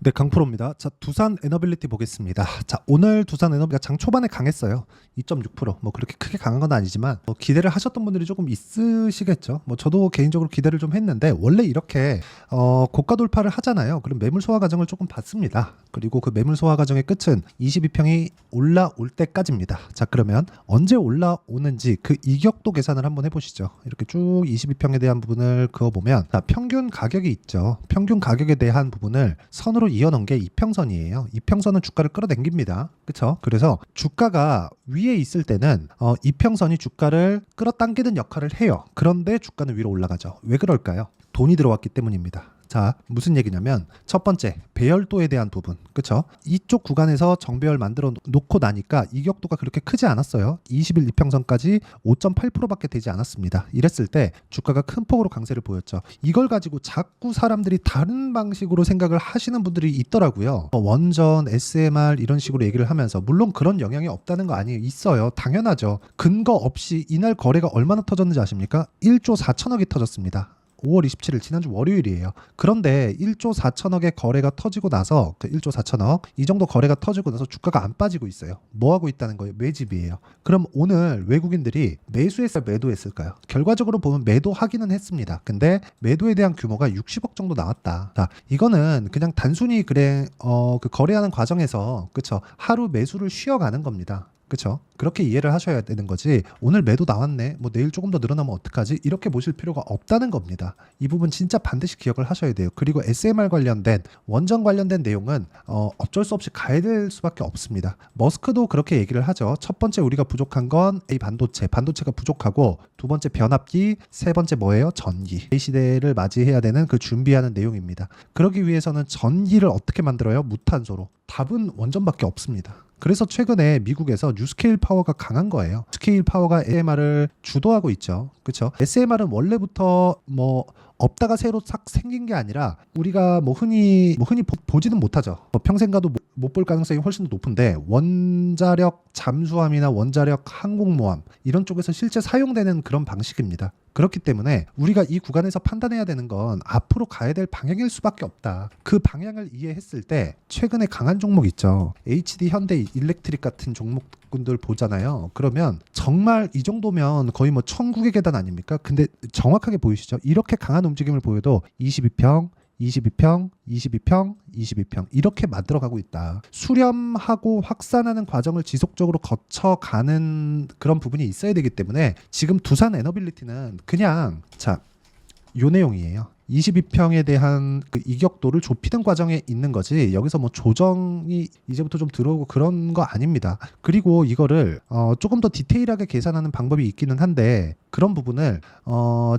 네, 강프로입니다. 자, 두산 에너빌리티 보겠습니다. 자, 오늘 두산 에너비가 장 초반에 강했어요. 2.6%. 뭐 그렇게 크게 강한 건 아니지만 기대를 하셨던 분들이 조금 있으시겠죠. 저도 개인적으로 기대를 좀 했는데 원래 이렇게 고가 돌파를 하잖아요. 그럼 매물 소화 과정을 조금 봤습니다. 그리고 그 매물 소화 과정의 끝은 22평이 올라올 때까지입니다. 자, 그러면 언제 올라오는지 그 이격도 계산을 한번 해보시죠. 이렇게 쭉 22평에 대한 부분을 그어보면 자, 평균 가격이 있죠. 평균 가격에 대한 부분을 선으로 이어놓은 게 이평선이에요. 이평선은 주가를 끌어당깁니다. 그렇죠? 그래서 주가가 위에 있을 때는 이평선이 주가를 끌어당기는 역할을 해요. 그런데 주가는 위로 올라가죠. 왜 그럴까요? 돈이 들어왔기 때문입니다. 자, 무슨 얘기냐면 첫 번째 배열도에 대한 부분, 그쵸? 이쪽 구간에서 정배열 만들어 놓고 나니까 이격도가 그렇게 크지 않았어요. 20일 이평선까지 5.8%밖에 되지 않았습니다. 이랬을 때 주가가 큰 폭으로 강세를 보였죠. 이걸 가지고 자꾸 사람들이 다른 방식으로 생각을 하시는 분들이 있더라고요. 원전, SMR 이런 식으로 얘기를 하면서 물론 그런 영향이 없다는 거 아니에요. 있어요. 당연하죠. 근거 없이 이날 거래가 얼마나 터졌는지 아십니까? 1조 4천억이 터졌습니다. 5월 27일 지난주 월요일이에요. 그런데 1조 4천억의 거래가 터지고 나서 그 1조 4천억 이 정도 거래가 터지고 나서 주가가 안 빠지고 있어요. 뭐 하고 있다는 거예요? 매집이에요. 그럼 오늘 외국인들이 매수했어요? 매도했을까요? 결과적으로 보면 매도하기는 했습니다. 근데 매도에 대한 규모가 60억 정도 나왔다. 자, 이거는 그냥 단순히 그 거래하는 과정에서 그쵸? 하루 매수를 쉬어가는 겁니다. 그렇죠? 그렇게 이해를 하셔야 되는 거지. 오늘 매도 나왔네. 뭐 내일 조금 더 늘어나면 어떡하지? 이렇게 보실 필요가 없다는 겁니다. 이 부분 진짜 반드시 기억을 하셔야 돼요. 그리고 SMR 관련된 원전 관련된 내용은 어쩔 수 없이 가야 될 수밖에 없습니다. 머스크도 그렇게 얘기를 하죠. 첫 번째 우리가 부족한 건 A 반도체가 부족하고 두 번째 변압기, 세 번째 뭐예요? 전기. 이 시대를 맞이해야 되는 그 준비하는 내용입니다. 그러기 위해서는 전기를 어떻게 만들어요? 무탄소로. 답은 원전밖에 없습니다. 그래서 최근에 미국에서 뉴스케일 파워가 강한 거예요. 스케일 파워가 SMR을 주도하고 있죠. 그렇죠? SMR은 원래부터 없다가 새로 싹 생긴 게 아니라 우리가 흔히 보지는 못하죠. 평생 가도 못 볼 가능성이 훨씬 더 높은데 원자력 잠수함이나 원자력 항공모함 이런 쪽에서 실제 사용되는 그런 방식입니다. 그렇기 때문에 우리가 이 구간에서 판단해야 되는 건 앞으로 가야 될 방향일 수밖에 없다. 그 방향을 이해했을 때 최근에 강한 종목 있죠. HD 현대 일렉트릭 같은 종목군들 보잖아요. 그러면 정말 이 정도면 거의 천국의 계단 아닙니까? 근데 정확하게 보이시죠? 이렇게 강한 움직임을 보여도 22평, 22평, 22평, 22평 이렇게 만들어가고 있다. 수렴하고 확산하는 과정을 지속적으로 거쳐가는 그런 부분이 있어야 되기 때문에 지금 두산 에너빌리티는 그냥 요 내용이에요. 22평에 대한 그 이격도를 좁히는 과정에 있는 거지 여기서 조정이 이제부터 좀 들어오고 그런 거 아닙니다. 그리고 이거를 조금 더 디테일하게 계산하는 방법이 있기는 한데 그런 부분을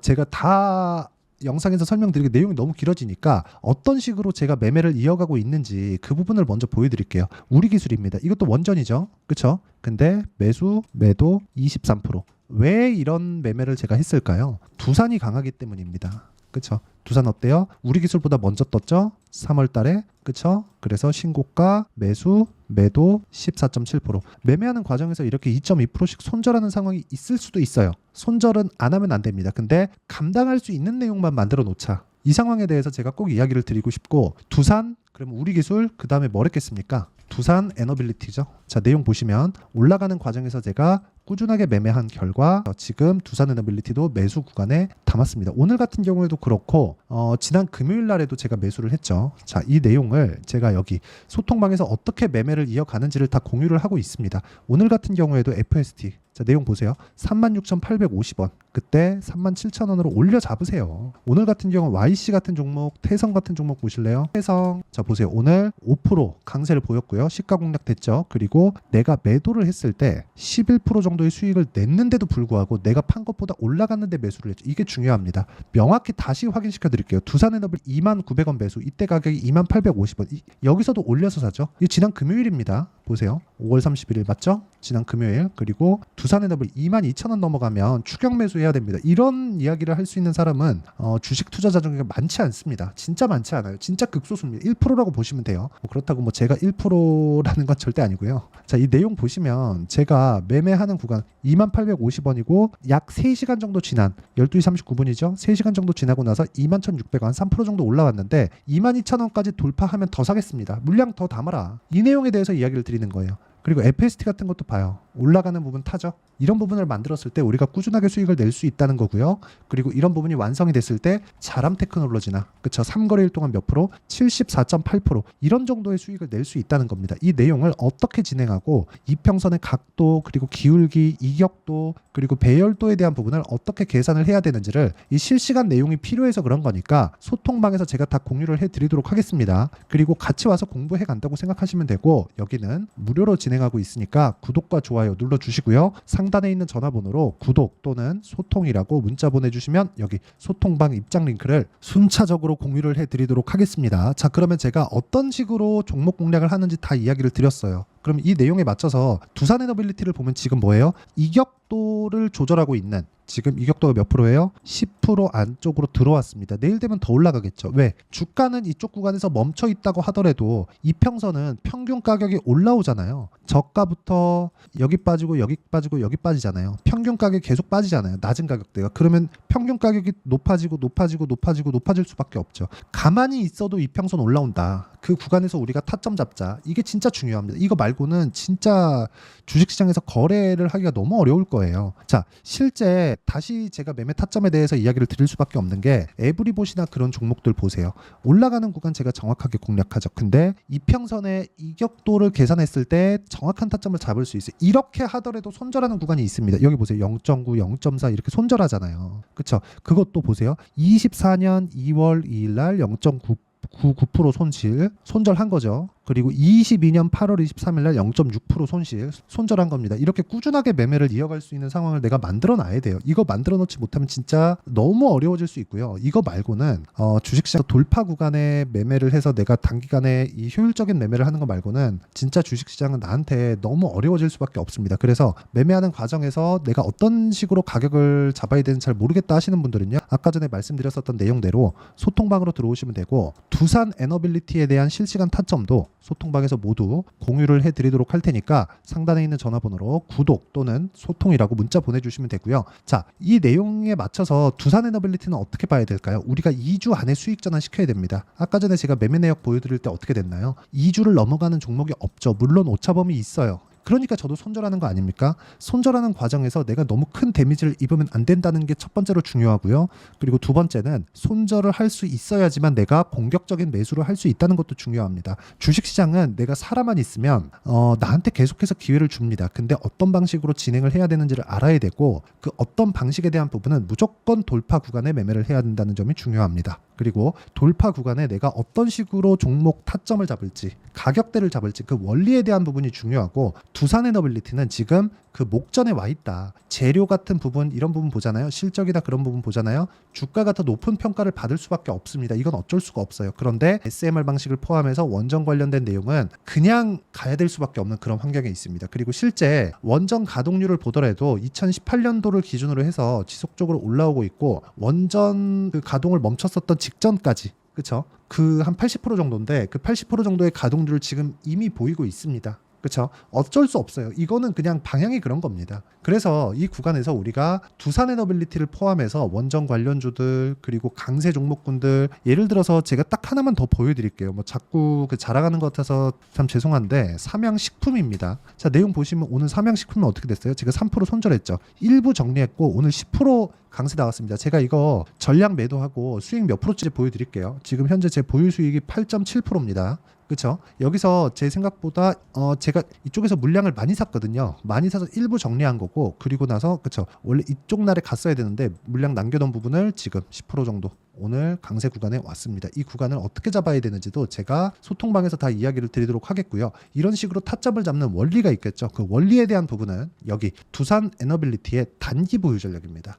제가 다 영상에서 설명드리기 내용이 너무 길어지니까 어떤 식으로 제가 매매를 이어가고 있는지 그 부분을 먼저 보여드릴게요. 우리 기술입니다. 이것도 원전이죠. 그쵸? 근데 매수, 매도 23%. 왜 이런 매매를 제가 했을까요? 두산이 강하기 때문입니다. 그쵸? 두산 어때요? 우리 기술보다 먼저 떴죠? 3월 달에. 그쵸? 그래서 신고가, 매수, 매도 14.7%. 매매하는 과정에서 이렇게 2.2%씩 손절하는 상황이 있을 수도 있어요. 손절은 안 하면 안 됩니다. 근데 감당할 수 있는 내용만 만들어 놓자. 이 상황에 대해서 제가 꼭 이야기를 드리고 싶고 두산, 그럼 우리 기술, 그 다음에 뭘 했겠습니까? 두산 에너빌리티죠. 자, 내용 보시면 올라가는 과정에서 제가 꾸준하게 매매한 결과 지금 두산 에너빌리티도 매수 구간에 담았습니다. 오늘 같은 경우에도 그렇고 지난 금요일 날에도 제가 매수를 했죠. 자, 이 내용을 제가 여기 소통방에서 어떻게 매매를 이어가는지를 다 공유를 하고 있습니다. 오늘 같은 경우에도 FST 자, 내용 보세요. 36,850원. 그때 37,000원으로 올려 잡으세요. 오늘 같은 경우 YC 같은 종목, 태성 같은 종목 보실래요? 태성. 자, 보세요. 오늘 5% 강세를 보였고요. 시가 공략 됐죠. 그리고 내가 매도를 했을 때 11% 정도의 수익을 냈는데도 불구하고 내가 판 것보다 올라갔는데 매수를 했죠. 이게 중요합니다. 명확히 다시 확인시켜 드릴게요. 두산에너빌 29,900원 매수. 이때 가격이 28,550원. 여기서도 올려서 사죠. 이게 지난 금요일입니다. 보세요. 5월 31일 맞죠? 지난 금요일. 그리고 두산에너빌 22,000원 넘어가면 추격 매수해야 해야 됩니다. 이런 이야기를 할 수 있는 사람은 주식 투자자 중에 많지 않습니다. 진짜 많지 않아요. 진짜 극소수입니다. 1%라고 보시면 돼요. 그렇다고 뭐 제가 1%라는 건 절대 아니고요. 자, 이 내용 보시면 제가 매매하는 구간 2850원이고 약 3시간 정도 지난 12시 39분이죠. 3시간 정도 지나고 나서 21,600원 한 3% 정도 올라왔는데 22,000원까지 돌파하면 더 사겠습니다. 물량 더 담아라. 이 내용에 대해서 이야기를 드리는 거예요. 그리고 FST 같은 것도 봐요. 올라가는 부분 타죠. 이런 부분을 만들었을 때 우리가 꾸준하게 수익을 낼 수 있다는 거고요. 그리고 이런 부분이 완성이 됐을 때 자람 테크놀로지나 그쵸 3거래일 동안 몇 프로? 74.8% 이런 정도의 수익을 낼 수 있다는 겁니다. 이 내용을 어떻게 진행하고 이평선의 각도 그리고 기울기, 이격도 그리고 배열도에 대한 부분을 어떻게 계산을 해야 되는지를 이 실시간 내용이 필요해서 그런 거니까 소통방에서 제가 다 공유를 해드리도록 하겠습니다. 그리고 같이 와서 공부해 간다고 생각하시면 되고 여기는 무료로 진행하고 있으니까 구독과 좋아요 눌러주시고요. 상단에 있는 전화번호로 구독 또는 소통이라고 문자 보내주시면 여기 소통방 입장 링크를 순차적으로 공유를 해드리도록 하겠습니다. 자, 그러면 제가 어떤 식으로 종목 공략을 하는지 다 이야기를 드렸어요. 그럼 이 내용에 맞춰서 두산에너빌리티를 보면 지금 뭐예요? 이격도를 조절하고 있는 지금 이격도가 몇 프로예요? 10% 안쪽으로 들어왔습니다. 내일 되면 더 올라가겠죠. 왜? 주가는 이쪽 구간에서 멈춰 있다고 하더라도 이평선은 평균 가격이 올라오잖아요. 저가부터 여기 빠지고 여기 빠지고 여기 빠지잖아요. 평균 가격이 계속 빠지잖아요. 낮은 가격대가. 그러면 평균 가격이 높아지고 높아지고 높아지고 높아질 수밖에 없죠. 가만히 있어도 이평선 올라온다. 그 구간에서 우리가 타점 잡자. 이게 진짜 중요합니다. 이거 말고는 진짜 주식시장에서 거래를 하기가 너무 어려울 거예요. 자, 실제 다시 제가 매매 타점에 대해서 이야기를 드릴 수밖에 없는 게 에브리봇이나 그런 종목들 보세요. 올라가는 구간 제가 정확하게 공략하죠. 근데 이평선의 이격도를 계산했을 때 정확한 타점을 잡을 수 있어요. 이렇게 하더라도 손절하는 구간이 있습니다. 여기 보세요. 0.9, 0.4 이렇게 손절하잖아요. 그렇죠? 그것도 보세요. 24년 2월 2일 날 0.99% 손절한 거죠. 그리고 22년 8월 23일 날 0.6% 손절한 겁니다. 이렇게 꾸준하게 매매를 이어갈 수 있는 상황을 내가 만들어 놔야 돼요. 이거 만들어 놓지 못하면 진짜 너무 어려워질 수 있고요. 이거 말고는 주식시장 돌파 구간에 매매를 해서 내가 단기간에 이 효율적인 매매를 하는 거 말고는 진짜 주식시장은 나한테 너무 어려워질 수밖에 없습니다. 그래서 매매하는 과정에서 내가 어떤 식으로 가격을 잡아야 되는지 잘 모르겠다 하시는 분들은요. 아까 전에 말씀드렸었던 내용대로 소통방으로 들어오시면 되고 두산 에너빌리티에 대한 실시간 타점도 소통방에서 모두 공유를 해드리도록 할 테니까 상단에 있는 전화번호로 구독 또는 소통이라고 문자 보내주시면 되고요. 자, 이 내용에 맞춰서 두산에너빌리티는 어떻게 봐야 될까요? 우리가 2주 안에 수익 전환 시켜야 됩니다. 아까 전에 제가 매매 내역 보여드릴 때 어떻게 됐나요? 2주를 넘어가는 종목이 없죠. 물론 오차범위 있어요. 그러니까 저도 손절하는 거 아닙니까? 손절하는 과정에서 내가 너무 큰 데미지를 입으면 안 된다는 게 첫 번째로 중요하고요. 그리고 두 번째는 손절을 할 수 있어야지만 내가 공격적인 매수를 할 수 있다는 것도 중요합니다. 주식시장은 내가 살아만 있으면 나한테 계속해서 기회를 줍니다. 근데 어떤 방식으로 진행을 해야 되는지를 알아야 되고 그 어떤 방식에 대한 부분은 무조건 돌파 구간에 매매를 해야 된다는 점이 중요합니다. 그리고 돌파 구간에 내가 어떤 식으로 종목 타점을 잡을지 가격대를 잡을지 그 원리에 대한 부분이 중요하고 두산에너빌리티는 지금 그 목전에 와 있다. 재료 같은 부분 이런 부분 보잖아요. 실적이나 그런 부분 보잖아요. 주가가 더 높은 평가를 받을 수밖에 없습니다. 이건 어쩔 수가 없어요. 그런데 SMR 방식을 포함해서 원전 관련된 내용은 그냥 가야 될 수밖에 없는 그런 환경에 있습니다. 그리고 실제 원전 가동률을 보더라도 2018년도를 기준으로 해서 지속적으로 올라오고 있고 원전 그 가동을 멈췄었던 직전까지 그렇죠? 그 한 80% 정도인데 그 80% 정도의 가동률을 지금 이미 보이고 있습니다. 그렇죠? 어쩔 수 없어요. 이거는 그냥 방향이 그런 겁니다. 그래서 이 구간에서 우리가 두산에너빌리티를 포함해서 원전 관련주들 그리고 강세 종목군들 예를 들어서 제가 딱 하나만 더 보여드릴게요. 뭐 자꾸 그 자랑하는 것 같아서 참 죄송한데 삼양식품입니다. 자, 내용 보시면 오늘 삼양식품은 어떻게 됐어요? 제가 3% 손절했죠. 일부 정리했고 오늘 10% 강세 나왔습니다. 제가 이거 전량 매도하고 수익 몇 프로인지 보여드릴게요. 지금 현재 제 보유 수익이 8.7%입니다. 그렇죠? 여기서 제 생각보다 제가 이쪽에서 물량을 많이 샀거든요. 많이 사서 일부 정리한 거고 그리고 나서 그렇죠? 원래 이쪽 날에 갔어야 되는데 물량 남겨놓은 부분을 지금 10% 정도 오늘 강세 구간에 왔습니다. 이 구간을 어떻게 잡아야 되는지도 제가 소통방에서 다 이야기를 드리도록 하겠고요. 이런 식으로 타점을 잡는 원리가 있겠죠. 그 원리에 대한 부분은 여기 두산 에너빌리티의 단기 보유 전략입니다.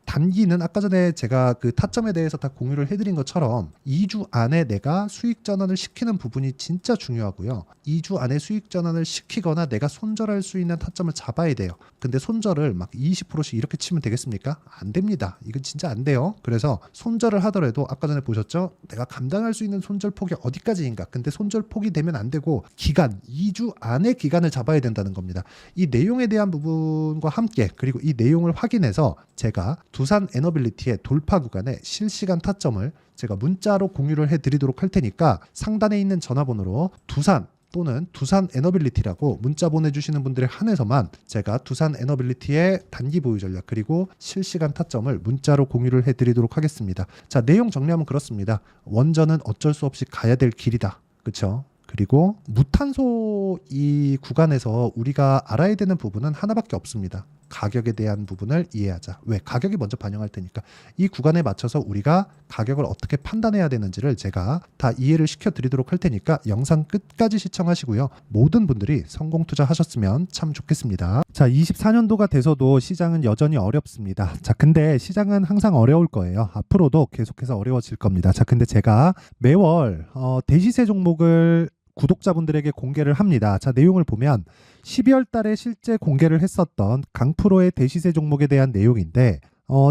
단기는 아까 전에 제가 그 타점에 대해서 다 공유를 해드린 것처럼 2주 안에 내가 수익 전환을 시키는 부분이 진짜 중요하고요. 2주 안에 수익 전환을 시키거나 내가 손절할 수 있는 타점을 잡아야 돼요. 근데 손절을 막 20%씩 이렇게 치면 되겠습니까? 안 됩니다. 이건 진짜 안 돼요. 그래서 손절을 하더라도 아까 전에 보셨죠? 내가 감당할 수 있는 손절 폭이 어디까지인가? 근데 손절 폭이 되면 안 되고 기간, 2주 안에 기간을 잡아야 된다는 겁니다. 이 내용에 대한 부분과 함께 그리고 이 내용을 확인해서 제가 두산 에너빌리티의 돌파 구간의 실시간 타점을 제가 문자로 공유를 해드리도록 할 테니까 상단에 있는 전화번호로 두산 또는 두산 에너빌리티라고 문자 보내주시는 분들에 한해서만 제가 두산 에너빌리티의 단기 보유 전략 그리고 실시간 타점을 문자로 공유를 해드리도록 하겠습니다. 자, 내용 정리하면 그렇습니다. 원전은 어쩔 수 없이 가야 될 길이다. 그렇죠? 그리고 무탄소 이 구간에서 우리가 알아야 되는 부분은 하나밖에 없습니다. 가격에 대한 부분을 이해하자. 왜? 가격이 먼저 반영할 테니까. 이 구간에 맞춰서 우리가 가격을 어떻게 판단해야 되는지를 제가 다 이해를 시켜드리도록 할 테니까 영상 끝까지 시청하시고요. 모든 분들이 성공 투자하셨으면 참 좋겠습니다. 자, 24년도가 돼서도 시장은 여전히 어렵습니다. 자, 근데 시장은 항상 어려울 거예요. 앞으로도 계속해서 어려워질 겁니다. 자, 근데 제가 매월 대시세 종목을 구독자분들에게 공개를 합니다. 자, 내용을 보면 12월 달에 실제 공개를 했었던 강프로의 대시세 종목에 대한 내용인데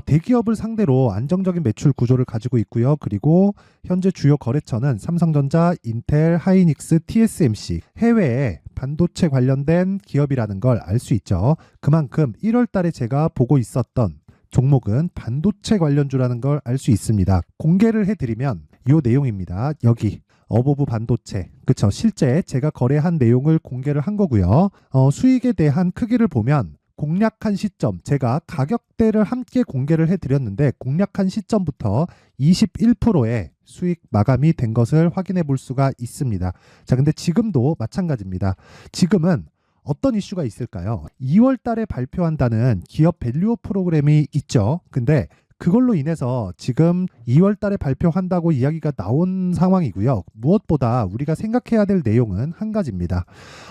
대기업을 상대로 안정적인 매출 구조를 가지고 있고요. 그리고 현재 주요 거래처는 삼성전자, 인텔, 하이닉스, TSMC, 해외에 반도체 관련된 기업이라는 걸 알 수 있죠. 그만큼 1월 달에 제가 보고 있었던 종목은 반도체 관련주라는 걸 알 수 있습니다. 공개를 해드리면 이 내용입니다. 여기 어보브 반도체, 그쵸? 실제 제가 거래한 내용을 공개를 한 거고요. 수익에 대한 크기를 보면 공략한 시점, 제가 가격대를 함께 공개를 해드렸는데 공략한 시점부터 21%의 수익 마감이 된 것을 확인해 볼 수가 있습니다. 자, 근데 지금도 마찬가지입니다. 지금은 어떤 이슈가 있을까요? 2월 달에 발표한다는 기업 밸류업 프로그램이 있죠. 근데 그걸로 인해서 지금 2월 달에 발표한다고 이야기가 나온 상황이고요. 무엇보다 우리가 생각해야 될 내용은 한 가지입니다.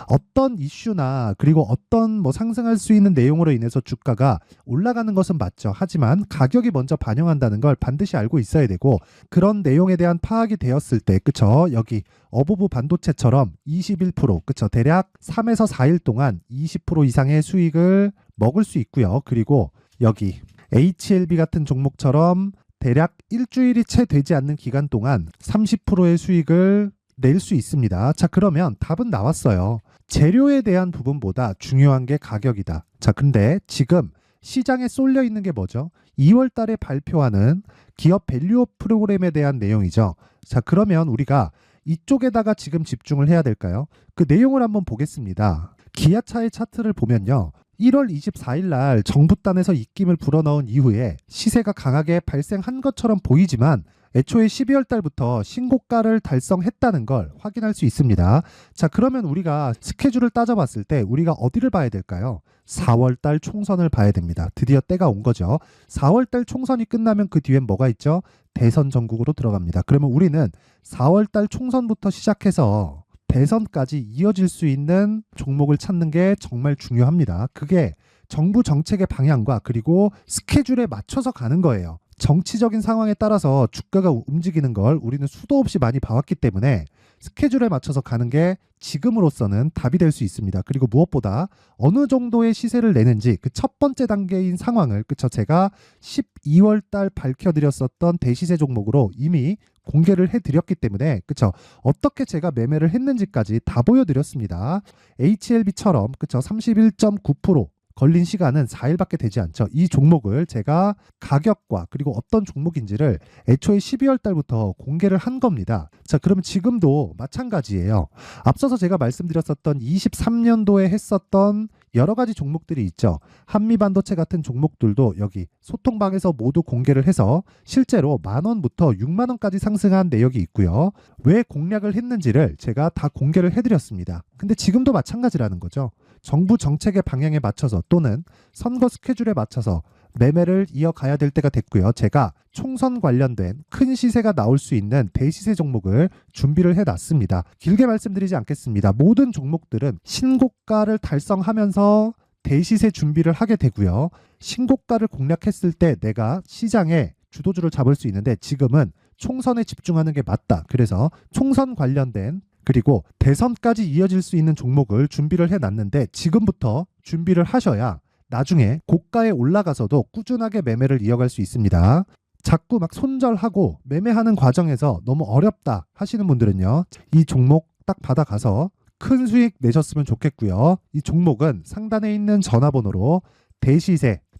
어떤 이슈나 그리고 어떤 상승할 수 있는 내용으로 인해서 주가가 올라가는 것은 맞죠. 하지만 가격이 먼저 반영한다는 걸 반드시 알고 있어야 되고 그런 내용에 대한 파악이 되었을 때 그쵸? 여기 어보브 반도체처럼 21% 그쵸? 대략 3에서 4일 동안 20% 이상의 수익을 먹을 수 있고요. 그리고 여기 HLB 같은 종목처럼 대략 일주일이 채 되지 않는 기간 동안 30%의 수익을 낼 수 있습니다. 자, 그러면 답은 나왔어요. 재료에 대한 부분보다 중요한 게 가격이다. 자, 근데 지금 시장에 쏠려 있는 게 뭐죠? 2월 달에 발표하는 기업 밸류업 프로그램에 대한 내용이죠. 자, 그러면 우리가 이쪽에다가 지금 집중을 해야 될까요? 그 내용을 한번 보겠습니다. 기아차의 차트를 보면요. 1월 24일 날 정부단에서 입김을 불어넣은 이후에 시세가 강하게 발생한 것처럼 보이지만 애초에 12월 달부터 신고가를 달성했다는 걸 확인할 수 있습니다. 자, 그러면 우리가 스케줄을 따져봤을 때 우리가 어디를 봐야 될까요? 4월 달 총선을 봐야 됩니다. 드디어 때가 온 거죠. 4월 달 총선이 끝나면 그 뒤엔 뭐가 있죠? 대선 전국으로 들어갑니다. 그러면 우리는 4월 달 총선부터 시작해서 대선까지 이어질 수 있는 종목을 찾는 게 정말 중요합니다. 그게 정부 정책의 방향과 그리고 스케줄에 맞춰서 가는 거예요. 정치적인 상황에 따라서 주가가 움직이는 걸 우리는 수도 없이 많이 봐왔기 때문에 스케줄에 맞춰서 가는 게 지금으로서는 답이 될 수 있습니다. 그리고 무엇보다 어느 정도의 시세를 내는지 그 첫 번째 단계인 상황을 그쵸? 제가 12월 달 밝혀드렸었던 대시세 종목으로 이미 공개를 해드렸기 때문에 그쵸? 어떻게 제가 매매를 했는지까지 다 보여드렸습니다. HLB처럼 그쵸? 31.9% 걸린 시간은 4일밖에 되지 않죠. 이 종목을 제가 가격과 그리고 어떤 종목인지를 애초에 12월 달부터 공개를 한 겁니다. 자, 그러면 지금도 마찬가지예요. 앞서서 제가 말씀드렸었던 23년도에 했었던 여러 가지 종목들이 있죠. 한미반도체 같은 종목들도 여기 소통방에서 모두 공개를 해서 실제로 10,000원부터 60,000원까지 상승한 내역이 있고요. 왜 공략을 했는지를 제가 다 공개를 해드렸습니다. 근데 지금도 마찬가지라는 거죠. 정부 정책의 방향에 맞춰서 또는 선거 스케줄에 맞춰서 매매를 이어가야 될 때가 됐고요. 제가 총선 관련된 큰 시세가 나올 수 있는 대시세 종목을 준비를 해놨습니다. 길게 말씀드리지 않겠습니다. 모든 종목들은 신고가를 달성하면서 대시세 준비를 하게 되고요. 신고가를 공략했을 때 내가 시장에 주도주를 잡을 수 있는데 지금은 총선에 집중하는 게 맞다. 그래서 총선 관련된 그리고 대선까지 이어질 수 있는 종목을 준비를 해놨는데 지금부터 준비를 하셔야 나중에 고가에 올라가서도 꾸준하게 매매를 이어갈 수 있습니다. 자꾸 막 손절하고 매매하는 과정에서 너무 어렵다 하시는 분들은요. 이 종목 딱 받아가서 큰 수익 내셨으면 좋겠고요. 이 종목은 상단에 있는 전화번호로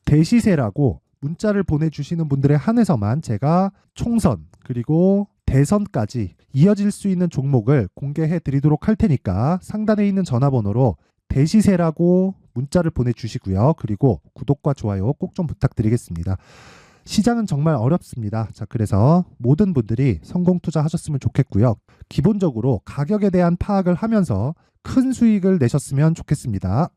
대시세라고 문자를 보내주시는 분들에 한해서만 제가 총선 그리고 대선까지 이어질 수 있는 종목을 공개해 드리도록 할 테니까 상단에 있는 전화번호로 대시세라고 문자를 보내주시고요. 그리고 구독과 좋아요 꼭 좀 부탁드리겠습니다. 시장은 정말 어렵습니다. 자, 그래서 모든 분들이 성공 투자하셨으면 좋겠고요. 기본적으로 가격에 대한 파악을 하면서 큰 수익을 내셨으면 좋겠습니다.